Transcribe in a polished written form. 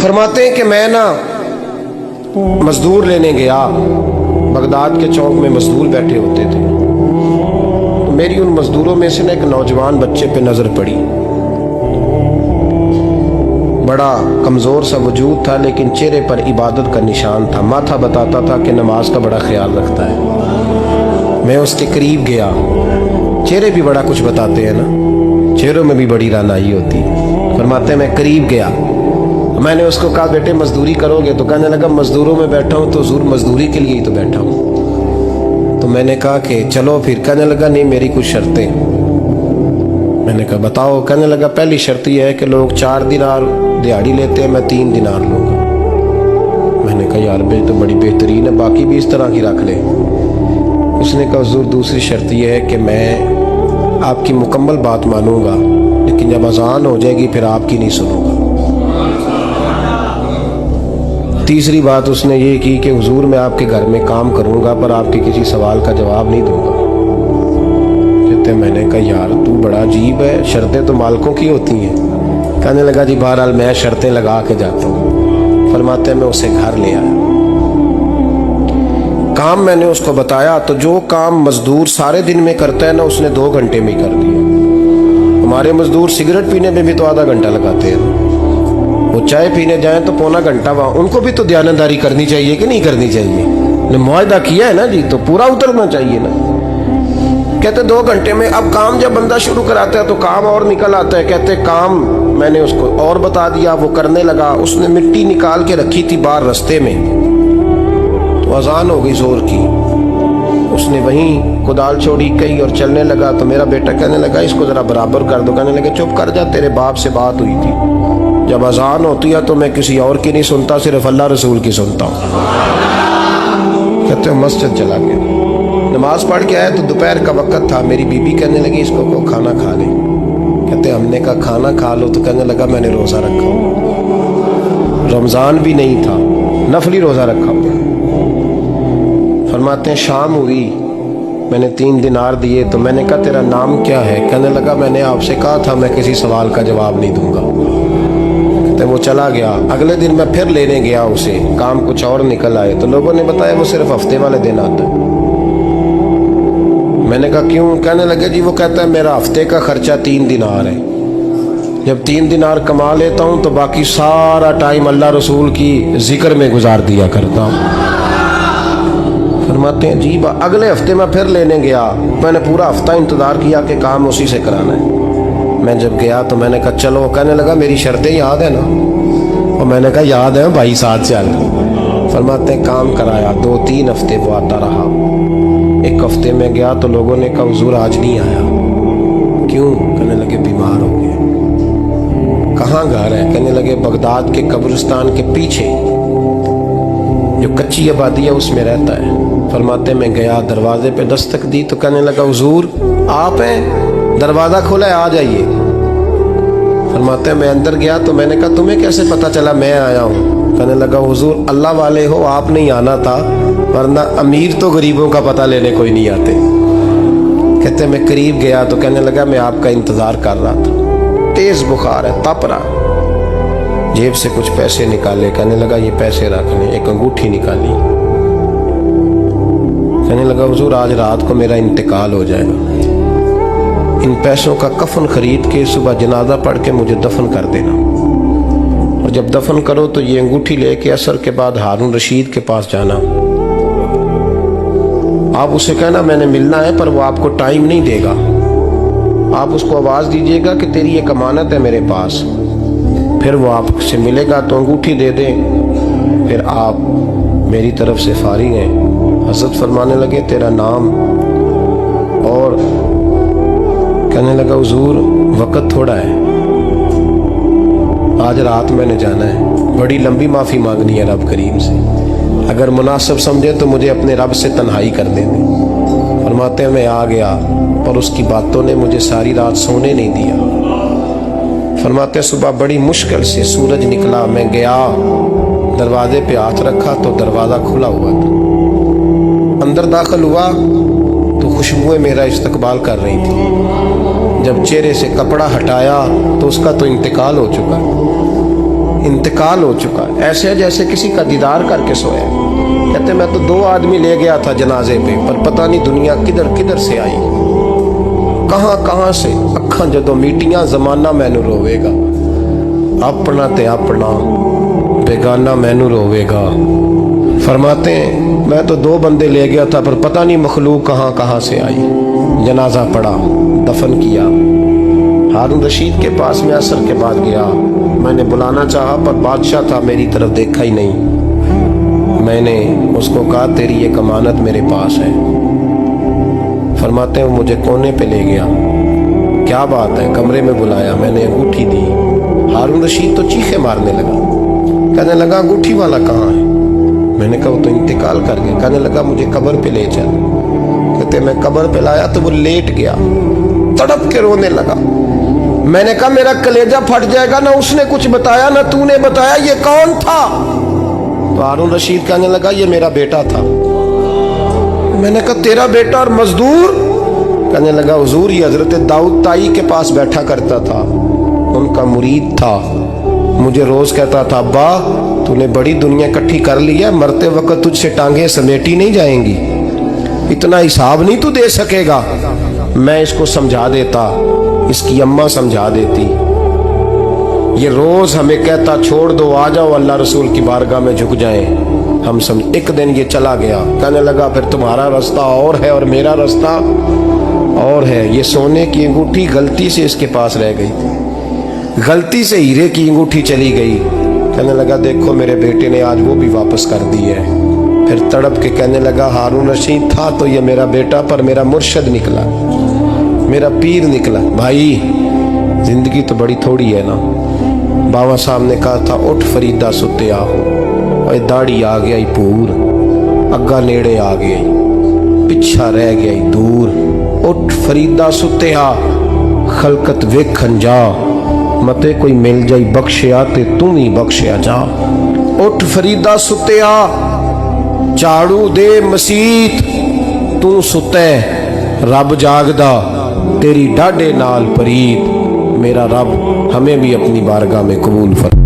फरमाते हैं कि मैं ना मजदूर लेने गया, बगदाद के चौक में मजदूर बैठे होते थे, तो मेरी उन मजदूरों में से ना एक नौजवान बच्चे पे नज़र पड़ी। बड़ा कमज़ोर सा वजूद था, लेकिन चेहरे पर इबादत का निशान था। माथा बताता था कि नमाज का बड़ा ख्याल रखता है। मैं उसके करीब गया। चेहरे भी बड़ा कुछ बताते हैं ना, चेहरों में भी बड़ी रानाई होती है। फरमाते हैं मैं करीब गया, मैंने उसको कहा बेटे मजदूरी करोगे? तो कहने लगा मजदूरों में बैठा हूँ तो हुजूर मजदूरी के लिए ही तो बैठा हूँ। तो मैंने कहा कि चलो फिर। कहने लगा नहीं मेरी कुछ शर्तें। मैंने कहा बताओ? कहने लगा पहली शर्त यह है कि लोग 4 दिनार दिहाड़ी लेते हैं, मैं 3 दिनार लूँगा। मैंने कहा यार भाई तो बड़ी बेहतरीन है, बाकी भी इस तरह की रख ले। उसने कहा हुजूर दूसरी शर्त यह है कि मैं आपकी मुकम्मल बात मानूंगा, लेकिन जब अजान हो जाएगी फिर आपकी नहीं सुनूंगा। तीसरी बात उसने ये की कि हुजूर मैं आपके घर में काम करूंगा पर आपके किसी सवाल का जवाब नहीं दूंगा। कहते मैंने कहा यार तू बड़ा अजीब है, शर्तें तो मालिकों की होती हैं। कहने लगा जी बहरहाल मैं शर्तें लगा के जाता हूँ। फरमाते मैं उसे घर ले आया, काम मैंने उसको बताया, तो जो काम मजदूर सारे दिन में करता है ना उसने 2 घंटे में ही कर दिया। हमारे मजदूर सिगरेट पीने में भी तो आधा घंटा लगाते हैं, वो चाय पीने जाएं तो पौना घंटा वहाँ। उनको भी तो दयानतदारी करनी चाहिए कि नहीं करनी चाहिए? ने मुआहदा किया है ना जी, तो पूरा उतरना चाहिए ना। कहते 2 घंटे में। अब काम जब बंदा शुरू कराता है तो काम और निकल आता है। कहते काम मैंने उसको और बता दिया, वो करने लगा। उसने मिट्टी निकाल के रखी थी बाहर रास्ते में, तो अजान हो गई जोर की। उसने वहीं कुदाल छोड़ी कही और चलने लगा। तो मेरा बेटा कहने लगा इसको जरा बराबर कर दो। कहने लगे चुप कर जा, तेरे बाप से बात हुई थी, जब अजान होती है तो मैं किसी और की नहीं सुनता, सिर्फ अल्लाह रसूल की सुनता हूँ। कहते हो मस्जिद चला गया, नमाज पढ़ के आया तो दोपहर का वक्त था। मेरी बीबी कहने लगी इसको को खाना खा ले। कहते हमने कहा खाना खा लो, तो कहने लगा मैंने रोज़ा रखा, रमज़ान भी नहीं था, नफली रोज़ा रखा। फरमाते हैं शाम हुई, मैंने 3 दिनार दिए। तो मैंने कहा तेरा नाम क्या है? कहने लगा मैंने आपसे कहा था मैं किसी सवाल का जवाब नहीं दूंगा। वो चला गया। अगले दिन मैं फिर लेने गया उसे, काम कुछ और निकल आए। तो लोगों ने बताया वो सिर्फ हफ्ते वाले दिन आता है। मैंने कहा क्यों? कहने लगे जी वो कहता है मेरा हफ्ते का खर्चा 3 दिनार है, जब 3 दिनार कमा लेता हूँ तो बाकी सारा टाइम अल्लाह रसूल की जिक्र में गुजार दिया करता हूँ। फरमाते हैं जी अगले हफ्ते मैं फिर लेने गया। मैंने पूरा हफ्ता इंतजार किया कि काम उसी से कराना है। मैं जब गया तो मैंने कहा चलो। कहने लगा मेरी शर्तें याद है ना? और मैंने कहा याद है भाई, साथ चल। फरमाते हैं काम कराया, 2-3 हफ्ते वो आता रहा। एक हफ्ते में गया तो लोगों ने कहा हुजूर आज नहीं आया। क्यों? कहने लगे बीमार हो गए। कहाँ घर है? कहने लगे बगदाद के कब्रिस्तान के पीछे जो कच्ची आबादी है उसमें रहता है। फरमाते मैं गया, दरवाजे पे दस्तक दी तो कहने लगा हुजूर आप हैं? दरवाज़ा खोला है, आ जाइए। फरमाते हैं मैं अंदर गया तो मैंने कहा तुम्हें कैसे पता चला मैं आया हूँ? कहने लगा हुजूर अल्लाह वाले हो, आप नहीं आना था, वरना अमीर तो गरीबों का पता लेने कोई नहीं आते। कहते मैं करीब गया तो कहने लगा मैं आपका इंतज़ार कर रहा था, तेज़ बुखार है, तप रहा। जेब से कुछ पैसे निकाले, कहने लगा ये पैसे रख लें। एक अंगूठी निकाली, कहने लगा हुजूर आज रात को मेरा इंतकाल हो जाएगा, इन पैसों का कफन खरीद के सुबह जनाजा पढ़ के मुझे दफन कर देना, और जब दफन करो तो ये अंगूठी लेके असर के बाद हारून रशीद के पास जाना। आप उसे कहना मैंने मिलना है, पर वो आपको टाइम नहीं देगा। आप उसको आवाज़ दीजिएगा कि तेरी एक अमानत है मेरे पास, फिर वो आपसे मिलेगा तो अंगूठी दे दें, फिर आप मेरी तरफ से फारिग हैं। हज़रत फरमाने लगे तेरा नाम? और कहने लगा हुजूर वक़्त थोड़ा है, आज रात मैंने जाना है, बड़ी लंबी माफ़ी मांगनी है रब करीम से, अगर मुनासिब समझे तो मुझे अपने रब से तन्हाई कर दे। फरमाते हैं मैं आ गया, पर उसकी बातों ने मुझे सारी रात सोने नहीं दिया। फरमाते हैं सुबह बड़ी मुश्किल से सूरज निकला, मैं गया दरवाजे पे हाथ रखा तो दरवाज़ा खुला हुआ था। अंदर दाखिल हुआ तो खुशबुएं मेरा इस्तकबाल कर रही थी। जब चेहरे से कपड़ा हटाया तो उसका तो इंतकाल हो चुका। इंतकाल हो चुका है, ऐसे है जैसे किसी का दीदार करके सोया। कहते मैं तो 2 आदमी ले गया था जनाजे पे, पर पता नहीं दुनिया किधर किधर से आई, कहां कहां से। अखां जदों मीटियां जमाना मैनू रोवेगा, अपना ते अपना बेगाना मैनू रोवेगा। फरमाते हैं मैं तो 2 बंदे ले गया था, पर पता नहीं मखलूक कहां कहां से आई। जनाजा पड़ा, दफन किया। हारून रशीद के पास में असर के बाद गया, मैंने बुलाना चाहा पर बादशाह था, मेरी तरफ देखा ही नहीं। मैंने उसको कहा तेरी एक अमानत मेरे पास है। फरमाते हैं वो मुझे कोने पे ले गया, क्या बात है, कमरे में बुलाया, मैंने अंगूठी दी। हारून रशीद तो चीखे मारने लगा, कहने लगा अंगूठी वाला कहाँ है? मैंने कहा वो तो इंतकाल कर गया। कहने लगा मुझे कब्र पे ले चल। कहते मैं कब्र पे लाया तो वो लेट गया, तड़प के रोने लगा। मैंने कहा मेरा कलेजा फट जाएगा, ना उसने कुछ बताया ना तूने बताया, ये कौन था? तो हारून रशीद कहने लगा ये मेरा बेटा था। मैंने कहा तेरा बेटा और मजदूर? कहने लगा हुजूर ये हजरत दाऊद ताई के पास बैठा करता था, उनका मुरीद था, मुझे रोज कहता था अब्बा तूने बड़ी दुनिया इकट्ठी कर ली है, मरते वक्त तुझसे टांगे समेटी नहीं जाएंगी, इतना हिसाब नहीं तू दे सकेगा। मैं इसको समझा देता, इसकी अम्मा समझा देती। ये रोज हमें कहता छोड़ दो, आ जाओ अल्लाह रसूल की बारगाह में झुक जाएं। हम समझ। एक दिन ये चला गया, कहने लगा फिर तुम्हारा रास्ता और है और मेरा रास्ता और है। ये सोने की अंगूठी गलती से इसके पास रह गई, गलती से हीरे की अंगूठी चली गई। कहने लगा देखो मेरे बेटे ने आज वो भी वापस कर दी है। फिर तड़प के कहने लगा हारून रशीद था तो ये मेरा बेटा, पर मेरा मुर्शद निकला, मेरा पीर निकला। भाई जिंदगी तो बड़ी थोड़ी है ना। बाबा साहब ने कहा था उठ फरीदा सुत्या, और दाढ़ी आ गया पूर, अग्गा नेड़े आ गया, पिछा रह गया दूर। उठ फरीदा सुत्या, खलकत वेखन जा, मते कोई मिल जाई बख्शिया ते तू ही बख्शिया जा। उठ फरीदा सुत्या, झाड़ू दे मसीत, तू सुते रब जागदा, तेरी डाढ़े नाल परीत। मेरा रब हमें भी अपनी बारगाह में कबूल फरमा।